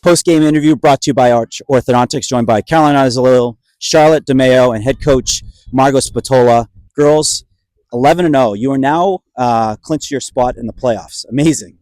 Postgame interview brought to you by Arch Orthodontics, joined by Caroline Nozzolillo, Charlotte Demaio, and head coach Margot Spatola. Girls, 11-0. You are now clinched your spot in the playoffs. Amazing.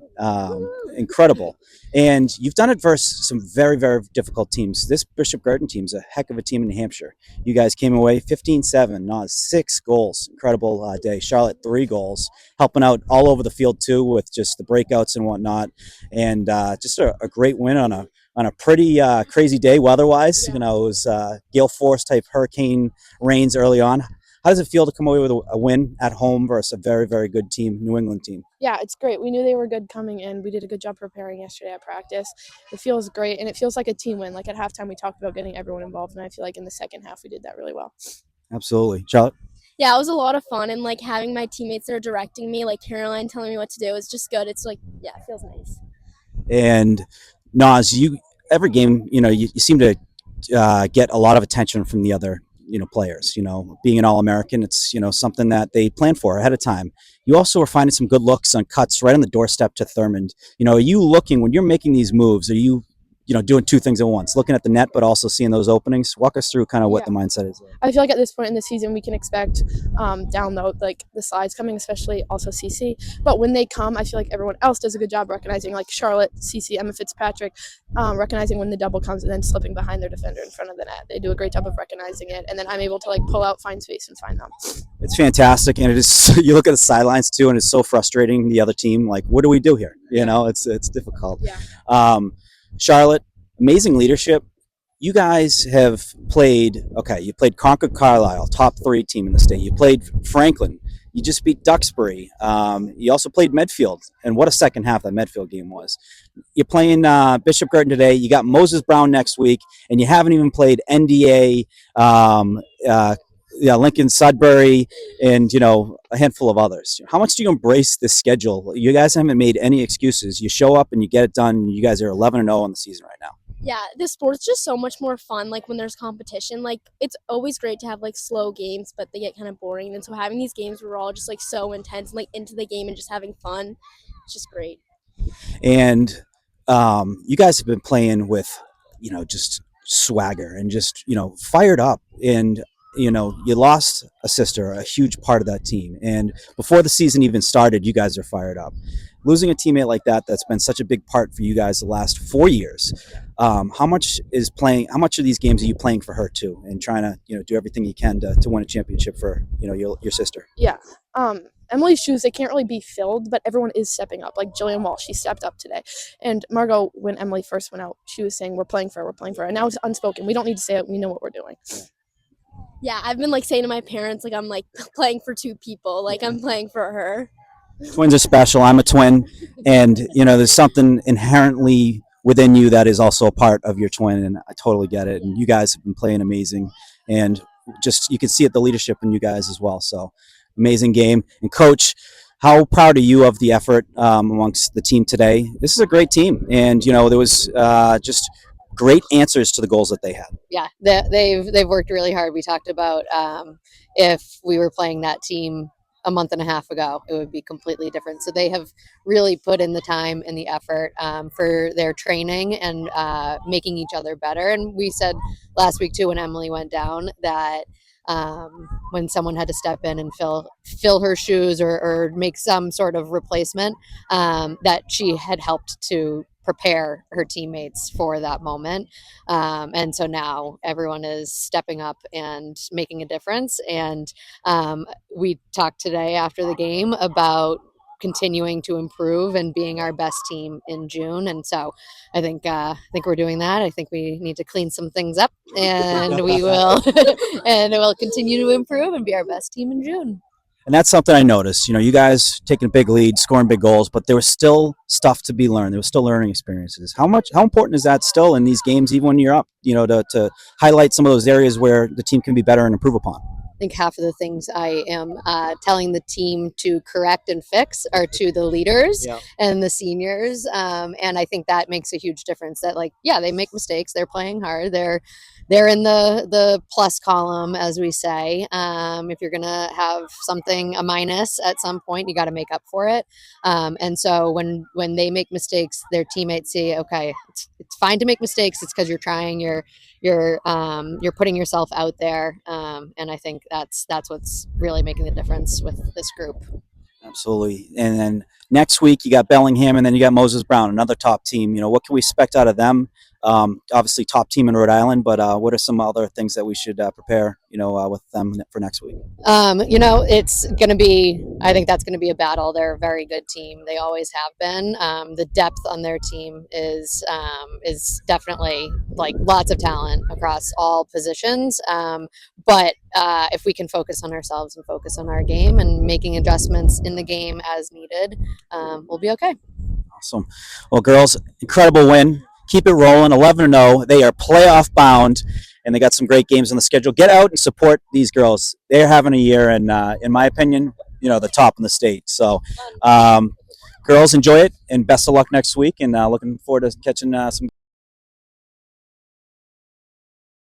Incredible. And you've done it versus some very, very difficult teams. This Bishop Guertin team is a heck of a team in Hampshire. You guys came away 15-7, Nozz 6 goals. Incredible day. Charlotte 3 goals, helping out all over the field too with just the breakouts and whatnot. And just a great win on a pretty crazy day weather-wise. You know, it was gale force type hurricane rains early on. How does it feel to come away with a win at home versus a very, very good team, New England team? Yeah, it's great. We knew they were good coming in. We did a good job preparing yesterday at practice. It feels great, and it feels like a team win. Like at halftime, we talked about getting everyone involved, and I feel like in the second half, we did that really well. Absolutely. Charlotte? Yeah, it was a lot of fun, and like having my teammates that are directing me, like Caroline telling me what to do, is just good. It's like, yeah, it feels nice. And Nozz, every game, you seem to get a lot of attention from the other players. Being an All-American, it's something that they plan for ahead of time. You also are finding some good looks on cuts right on the doorstep to Thurmond. Are you looking, when you're making these moves, are you doing two things at once, looking at the net but also seeing those openings? Walk us through kind of what the mindset is. I feel like at this point in the season we can expect down low, like the slides coming, especially also CeCe. But when they come, I feel like everyone else does a good job recognizing, like Charlotte, CeCe, Emma Fitzpatrick, recognizing when the double comes and then slipping behind their defender in front of the net. They do a great job of recognizing it, and then I'm able to like pull out, find space, and find them. It's fantastic, and it is. You look at the sidelines too, and it's so frustrating. The other team, like, what do we do here? It's difficult. Yeah. Charlotte, amazing leadership. You guys have played, you played Concord Carlisle, top 3 team in the state. You played Franklin. You just beat Duxbury. You also played Medfield, and what a second half that Medfield game was. You're playing Bishop Guertin today. You got Moses Brown next week, and you haven't even played NDA, Lincoln Sudbury, and a handful of others. How much do you embrace this schedule? You guys haven't made any excuses. You show up and you get it done. You guys are 11-0 in the season right now. Yeah, the sport's just so much more fun, like when there's competition. Like it's always great to have like slow games, but they get kind of boring. And so having these games where we're all just like so intense and like into the game and just having fun, it's just great. And you guys have been playing with just swagger and just fired up. And you lost a sister, a huge part of that team. And before the season even started, you guys are fired up. Losing a teammate like that's been such a big part for you guys the last 4 years. How much of these games are you playing for her too, and trying to do everything you can to win a championship for your sister? Yeah. Emily's shoes, they can't really be filled, but everyone is stepping up. Like Jillian Walsh, she stepped up today. And Margot, when Emily first went out, she was saying, we're playing for her. And now it's unspoken. We don't need to say it. We know what we're doing. Yeah, I've been like saying to my parents, like I'm like playing for 2 people. Like I'm playing for her. Twins are special. I'm a twin. And, there's something inherently within you that is also a part of your twin. And I totally get it. And you guys have been playing amazing. And just, you can see it, the leadership in you guys as well. So amazing game. And Coach, how proud are you of the effort amongst the team today? This is a great team. And, there was just great answers to the goals that they had. Yeah, they've worked really hard. We talked about if we were playing that team a month and a half ago, it would be completely different. So they have really put in the time and the effort for their training and making each other better. And we said last week too, when Emily went down, that when someone had to step in and fill her shoes or make some sort of replacement, that she had helped to prepare her teammates for that moment. And so now everyone is stepping up and making a difference. And we talked today after the game about continuing to improve and being our best team in June. And so I think we're doing that. I think we need to clean some things up, and we will and we'll continue to improve and be our best team in June. And that's something I noticed. You guys taking a big lead, scoring big goals, but there was still stuff to be learned. There was still learning experiences. How important is that still in these games, even when you're up, to highlight some of those areas where the team can be better and improve upon? think half of the things I am telling the team to correct and fix are to the leaders Yeah. and the seniors. And I think that makes a huge difference that, like, yeah, they make mistakes. They're playing hard. They're in the plus column, as we say. If you're going to have something, a minus at some point, you got to make up for it. And so when they make mistakes, their teammates see, okay, it's fine to make mistakes. It's because you're trying, you're putting yourself out there. And I think that's what's really making the difference with this group. Absolutely. And then next week you got Bellingham, and then you got Moses Brown, another top team. What can we expect out of them? Obviously top team in Rhode Island, but what are some other things that we should prepare, with them for next week? It's going to be, I think that's going to be a battle. They're a very good team. They always have been. The depth on their team is definitely, like, lots of talent across all positions. But if we can focus on ourselves and focus on our game and making adjustments in the game as needed, we'll be okay. Awesome. Well, girls, incredible win. Keep it rolling. 11-0. They are playoff bound, and they got some great games on the schedule. Get out and support these girls. They're having a year, and in my opinion, the top in the state. So, girls, enjoy it, and best of luck next week. And looking forward to catching some